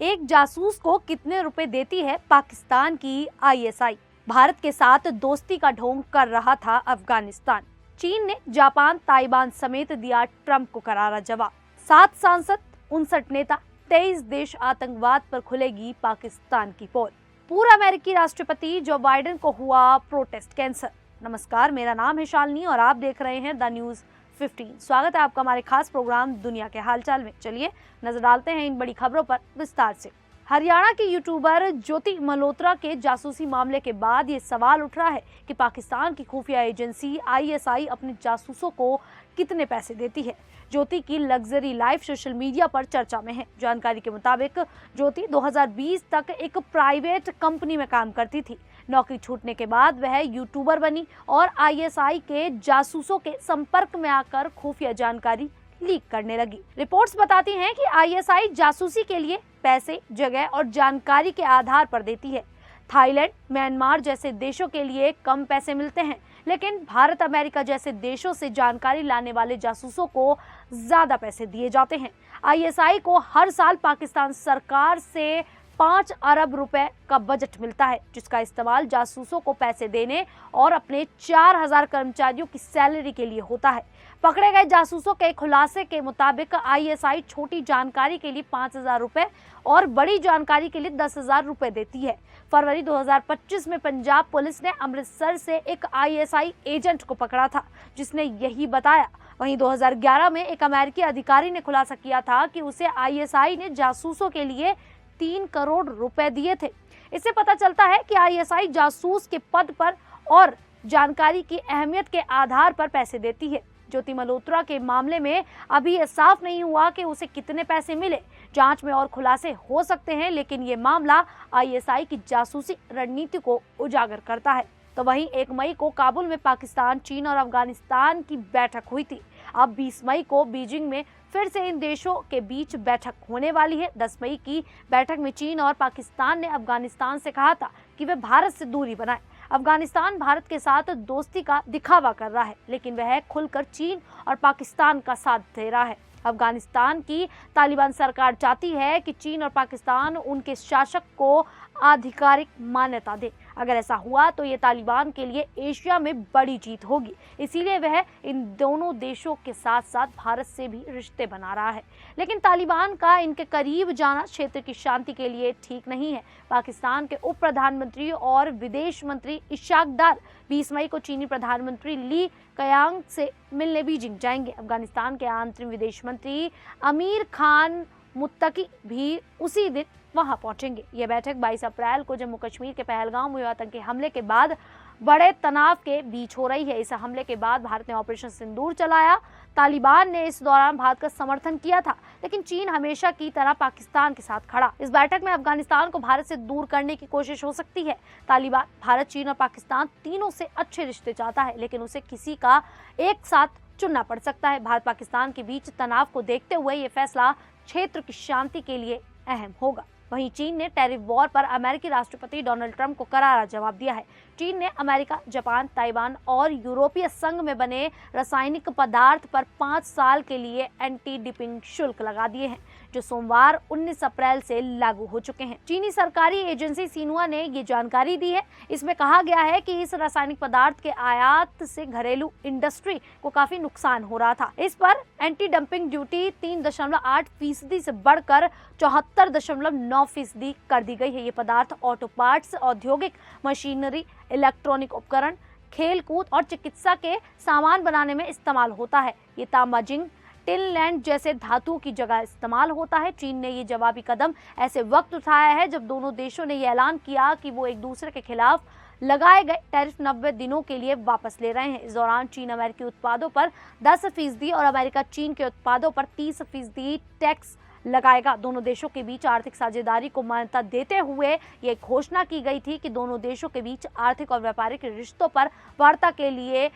एक जासूस को कितने रुपए देती है पाकिस्तान की आईएसआई। भारत के साथ दोस्ती का ढोंग कर रहा था अफगानिस्तान। चीन ने जापान, ताइवान समेत दिया ट्रंप को करारा जवाब। 7 सांसद, 59 नेता, 23 देश, आतंकवाद पर खुलेगी पाकिस्तान की पोल। पूर्व अमेरिकी राष्ट्रपति जो बाइडेन को हुआ प्रोटेस्ट कैंसर। नमस्कार, मेरा नाम है शालिनी और आप देख रहे हैं द न्यूज 15। स्वागत है आपका हमारे खास प्रोग्राम दुनिया के हालचाल में। चलिए नजर डालते हैं इन बड़ी खबरों पर विस्तार से। हरियाणा की यूट्यूबर ज्योति मल्होत्रा के जासूसी मामले के बाद ये सवाल उठ रहा है कि पाकिस्तान की खुफिया एजेंसी आईएसआई अपने जासूसों को कितने पैसे देती है। ज्योति की लग्जरी लाइफ सोशल मीडिया पर चर्चा में है। जानकारी के मुताबिक ज्योति 2020 तक एक प्राइवेट कंपनी में काम करती थी। नौकरी छूटने के बाद वह यूट्यूबर बनी और आईएसआई के जासूसों के संपर्क में आकर खुफिया जानकारी लीक करने लगी। रिपोर्ट्स बताती हैं कि आईएसआई जासूसी के लिए पैसे, जगह और जानकारी के आधार पर देती है। थाईलैंड, म्यांमार जैसे देशों के लिए कम पैसे मिलते हैं, लेकिन भारत, अमेरिका जैसे देशों से जानकारी लाने वाले जासूसों को ज्यादा पैसे दिए जाते हैं। आईएसआई को हर साल पाकिस्तान सरकार से 5 अरब रुपए का बजट मिलता है, जिसका इस्तेमाल जासूसों को पैसे देने और अपने 4000 कर्मचारियों की सैलरी के लिए होता है। पकड़े गए जासूसों के खुलासे के मुताबिक आईएसआई छोटी जानकारी के लिए 5000 रुपए और बड़ी जानकारी के लिए 10,000 रुपए देती है। फरवरी 2025 में पंजाब पुलिस ने अमृतसर से एक आईएसआई एजेंट को पकड़ा था, जिसने यही बताया। वहीं 2011 में एक अमेरिकी अधिकारी ने खुलासा किया था कि उसे आईएसआई ने जासूसों के लिए 3 करोड़ रुपए दिए थे। इससे पता चलता है कि आईएसआई जासूस के पद पर और जानकारी की अहमियत के आधार पर पैसे देती है। ज्योति मल्होत्रा के मामले में अभी यह साफ नहीं हुआ कि उसे कितने पैसे मिले। जांच में और खुलासे हो सकते हैं, लेकिन ये मामला आईएसआई की जासूसी रणनीति को उजागर करता है। तो वहीं 1 मई को काबुल में पाकिस्तान, चीन और अफगानिस्तान की बैठक हुई थी। अब 20 मई को बीजिंग में फिर से इन देशों के बीच बैठक होने वाली है। 10 मई की बैठक में चीन और पाकिस्तान ने अफगानिस्तान से कहा था कि वे भारत से दूरी बनाए। अफगानिस्तान भारत के साथ दोस्ती का दिखावा कर रहा है, लेकिन वह खुलकर चीन और पाकिस्तान का साथ दे रहा है। अफगानिस्तान की तालिबान सरकार चाहती है कि चीन और पाकिस्तान उनके शासक को आधिकारिक मान्यता दे। अगर ऐसा हुआ तो ये तालिबान के लिए एशिया में बड़ी जीत होगी। इसीलिए वह इन दोनों देशों के साथ साथ भारत से भी रिश्ते बना रहा है। लेकिन तालिबान का इनके करीब जाना क्षेत्र की शांति के लिए ठीक नहीं है। पाकिस्तान के उप प्रधानमंत्री और विदेश मंत्री इशाक डार 20 मई को चीनी प्रधानमंत्री ली कयांग से मिलने बीजिंग जाएंगे। अफगानिस्तान के अंतरिम विदेश मंत्री अमीर खान मुत्तकी भी उसी दिन वहां पहुंचेंगे। यह बैठक 22 अप्रैल को जम्मू कश्मीर के पहलगाम हुए आतंकी हमले के बाद बड़े तनाव के बीच हो रही है। इस हमले के बाद भारत ने ऑपरेशन सिंदूर चलाया। तालिबान ने इस दौरान भारत का समर्थन किया था, लेकिन चीन हमेशा की तरह पाकिस्तान के साथ खड़ा। इस बैठक में अफगानिस्तान को भारत से दूर करने की कोशिश हो सकती है। तालिबान भारत, चीन और पाकिस्तान तीनों से अच्छे रिश्ते चाहता है, लेकिन उसे किसी का एक साथ चुनना पड़ सकता है। भारत पाकिस्तान के बीच तनाव को देखते हुए ये फैसला क्षेत्र की शांति के लिए अहम होगा। वहीं चीन ने टैरिफ वॉर पर अमेरिकी राष्ट्रपति डोनाल्ड ट्रंप को करारा जवाब दिया है। चीन ने अमेरिका, जापान, ताइवान और यूरोपीय संघ में बने रासायनिक पदार्थ पर 5 साल के लिए एंटी डंपिंग शुल्क लगा दिए हैं, जो सोमवार 19 अप्रैल से लागू हो चुके हैं। चीनी सरकारी एजेंसी सिन्हुआ ने ये जानकारी दी है। इसमें कहा गया है कि इस रासायनिक पदार्थ के आयात से घरेलू इंडस्ट्री को काफी नुकसान हो रहा था। इस पर एंटी डंपिंग ड्यूटी 3.8% से बढ़कर 74.9% कर दी गई है। ये पदार्थ ऑटो पार्ट्स, औद्योगिक मशीनरी, इलेक्ट्रॉनिक उपकरण, खेल कूद और चिकित्सा के सामान बनाने में इस्तेमाल होता है। ये तांबा, जिंक, टिनलैंड जैसे धातुओं की जगह इस्तेमाल होता है। चीन ने ये जवाबी कदम ऐसे वक्त उठाया है जब दोनों देशों ने ये ऐलान किया कि वो एक दूसरे के खिलाफ लगाए गए टैरिफ 90 दिनों के लिए वापस ले रहे हैं। इस दौरान चीन अमेरिकी उत्पादों पर 10% और अमेरिका चीन के उत्पादों पर 30% टैक्स लगाएगा। दोनों देशों के बीच आर्थिक साझेदारी को मान्यता देते हुए ये घोषणा की गई थी कि दोनों देशों के बीच आर्थिक और व्यापारिक रिश्तों पर वार्ता के लिए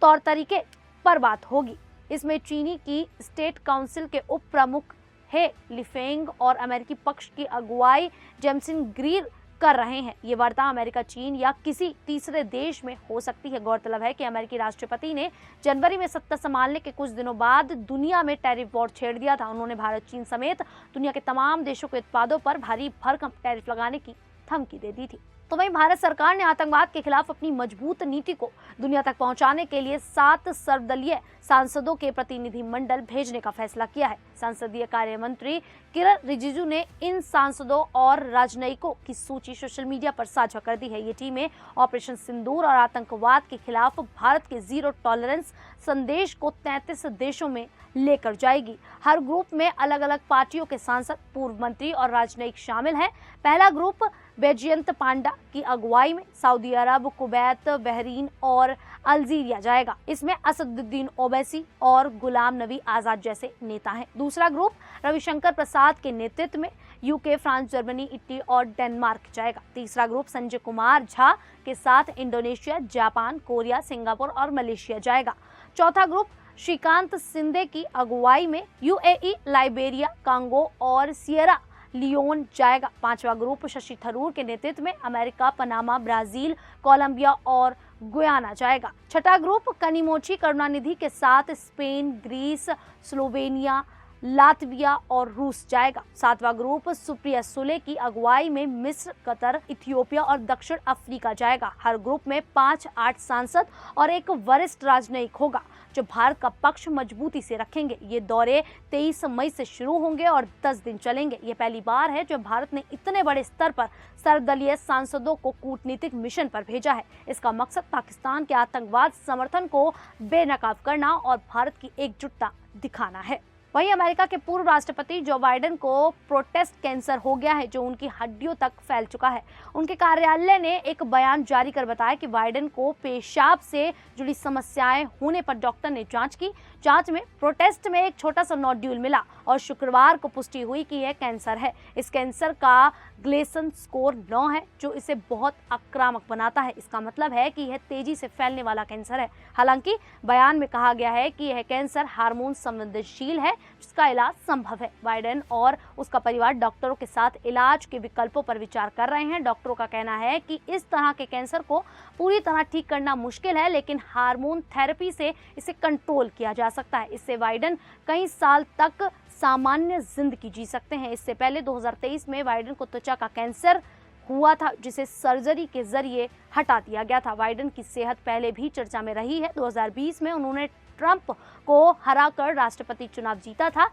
तौर तरीके पर बात होगी। इसमें चीनी की स्टेट काउंसिल के उप प्रमुख हे लिफेंग और अमेरिकी पक्ष की अगुवाई जेम्सिन ग्रीर कर रहे हैं। ये वार्ता अमेरिका, चीन या किसी तीसरे देश में हो सकती है। गौरतलब है कि अमेरिकी राष्ट्रपति ने जनवरी में सत्ता संभालने के कुछ दिनों बाद दुनिया में टैरिफ वॉर छेड़ दिया था। उन्होंने भारत, चीन समेत दुनिया के तमाम देशों के उत्पादों पर भारी भरकम टैरिफ लगाने की धमकी दे दी थी। तो वहीं भारत सरकार ने आतंकवाद के खिलाफ अपनी मजबूत नीति को दुनिया तक पहुंचाने के लिए 7 सर्वदलीय सांसदों के प्रतिनिधि मंडल भेजने का फैसला किया है। संसदीय कार्य मंत्री किरण रिजिजू ने इन सांसदों और राजनयिकों की सूची सोशल मीडिया पर साझा कर दी है। ये टीमें ऑपरेशन सिंदूर और आतंकवाद के खिलाफ भारत के जीरो टॉलरेंस संदेश को 33 देशों में लेकर जाएगी। हर ग्रुप में अलग अलग पार्टियों के सांसद, पूर्व मंत्री और राजनयिक शामिल हैं। पहला ग्रुप बैजयंत पांडा की अगुवाई में सऊदी अरब, कुवैत, बहरीन और अल्जीरिया जाएगा। इसमें असदुद्दीन ओवैसी और गुलाम नबी आजाद जैसे नेता हैं। दूसरा ग्रुप रविशंकर प्रसाद के नेतृत्व में यूके, फ्रांस, जर्मनी, इटली और डेनमार्क जाएगा। तीसरा ग्रुप संजय कुमार झा के साथ इंडोनेशिया, जापान, कोरिया, सिंगापुर और मलेशिया जाएगा। चौथा ग्रुप श्रीकांत शिंदे की अगुवाई में यूएई, लाइबेरिया, कांगो और सिएरा लियोन जाएगा। पांचवा ग्रुप शशि थरूर के नेतृत्व में अमेरिका, पनामा, ब्राजील, कोलंबिया और गुयाना जाएगा। छठा ग्रुप कनिमोची करुणानिधि के साथ स्पेन, ग्रीस, स्लोवेनिया, लातविया और रूस जाएगा। सातवां ग्रुप सुप्रिया सुले की अगुवाई में मिस्र, कतर, इथियोपिया और दक्षिण अफ्रीका जाएगा। हर ग्रुप में 5-8 सांसद और एक वरिष्ठ राजनयिक होगा जो भारत का पक्ष मजबूती से रखेंगे। ये दौरे 23 मई से शुरू होंगे और 10 दिन चलेंगे। ये पहली बार है जब भारत ने इतने बड़े स्तर पर सर्वदलीय सांसदों को कूटनीतिक मिशन पर भेजा है। इसका मकसद पाकिस्तान के आतंकवाद समर्थन को बेनकाब करना और भारत की एकजुटता दिखाना है। वहीं अमेरिका के पूर्व राष्ट्रपति जो बाइडेन को प्रोस्टेट कैंसर हो गया है, जो उनकी हड्डियों तक फैल चुका है। उनके कार्यालय ने एक बयान जारी कर बताया कि बाइडेन को पेशाब से जुड़ी समस्याएं होने पर डॉक्टर ने जांच की। जांच में प्रोस्टेट में एक छोटा सा नोड्यूल मिला और शुक्रवार को पुष्टि हुई कि यह कैंसर है। इस कैंसर का ग्लेसन स्कोर 9 है, जो इसे बहुत आक्रामक बनाता है। इसका मतलब है कि यह तेजी से फैलने वाला कैंसर है। हालांकि बयान में कहा गया है कि यह कैंसर हार्मोन संवेदनशील है, जिसका इलाज संभव है। बाइडेन और उसका परिवार डॉक्टरों के साथ इलाज के विकल्पों पर विचार कर रहे हैं। डॉक्टरों का कहना है कि इस तरह के कैंसर को पूरी तरह ठीक करना मुश्किल है, लेकिन हार्मोन थेरेपी से इसे कंट्रोल किया जा सकता है। इससे बाइडेन कई साल तक सामान्य जिंदगी जी सकते हैं। इससे पहले 2023 में बाइडेन को त्वचा का कैंसर हुआ था, जिसे सर्जरी के जरिए हटा दिया गया था। बाइडेन की सेहत पहले भी चर्चा में रही है। 2020 में उन्होंने ट्रंप को हराकर राष्ट्रपति चुनाव जीता था।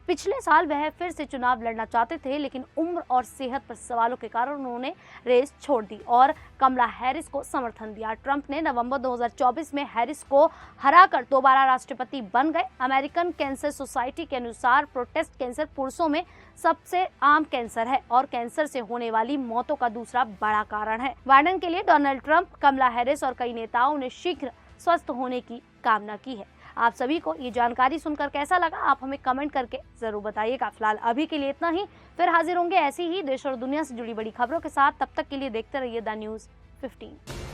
पिछले साल वह फिर से चुनाव लड़ना चाहते थे, लेकिन उम्र और सेहत पर सवालों के कारण उन्होंने रेस छोड़ दी और कमला हैरिस को समर्थन दिया। ट्रंप ने नवंबर 2024 में हैरिस को हराकर दोबारा राष्ट्रपति बन गए। अमेरिकन कैंसर सोसाइटी के अनुसार प्रोस्टेट कैंसर पुरुषों में सबसे आम कैंसर है और कैंसर से होने वाली मौतों का दूसरा बड़ा कारण है। बाइडेन के लिए डोनाल्ड ट्रंप, कमला हैरिस और कई नेताओं ने शीघ्र स्वस्थ होने की कामना की है। आप सभी को ये जानकारी सुनकर कैसा लगा, आप हमें कमेंट करके जरूर बताइएगा। फिलहाल अभी के लिए इतना ही, फिर हाजिर होंगे ऐसी ही देश और दुनिया से जुड़ी बड़ी खबरों के साथ। तब तक के लिए देखते रहिए द न्यूज़ 15।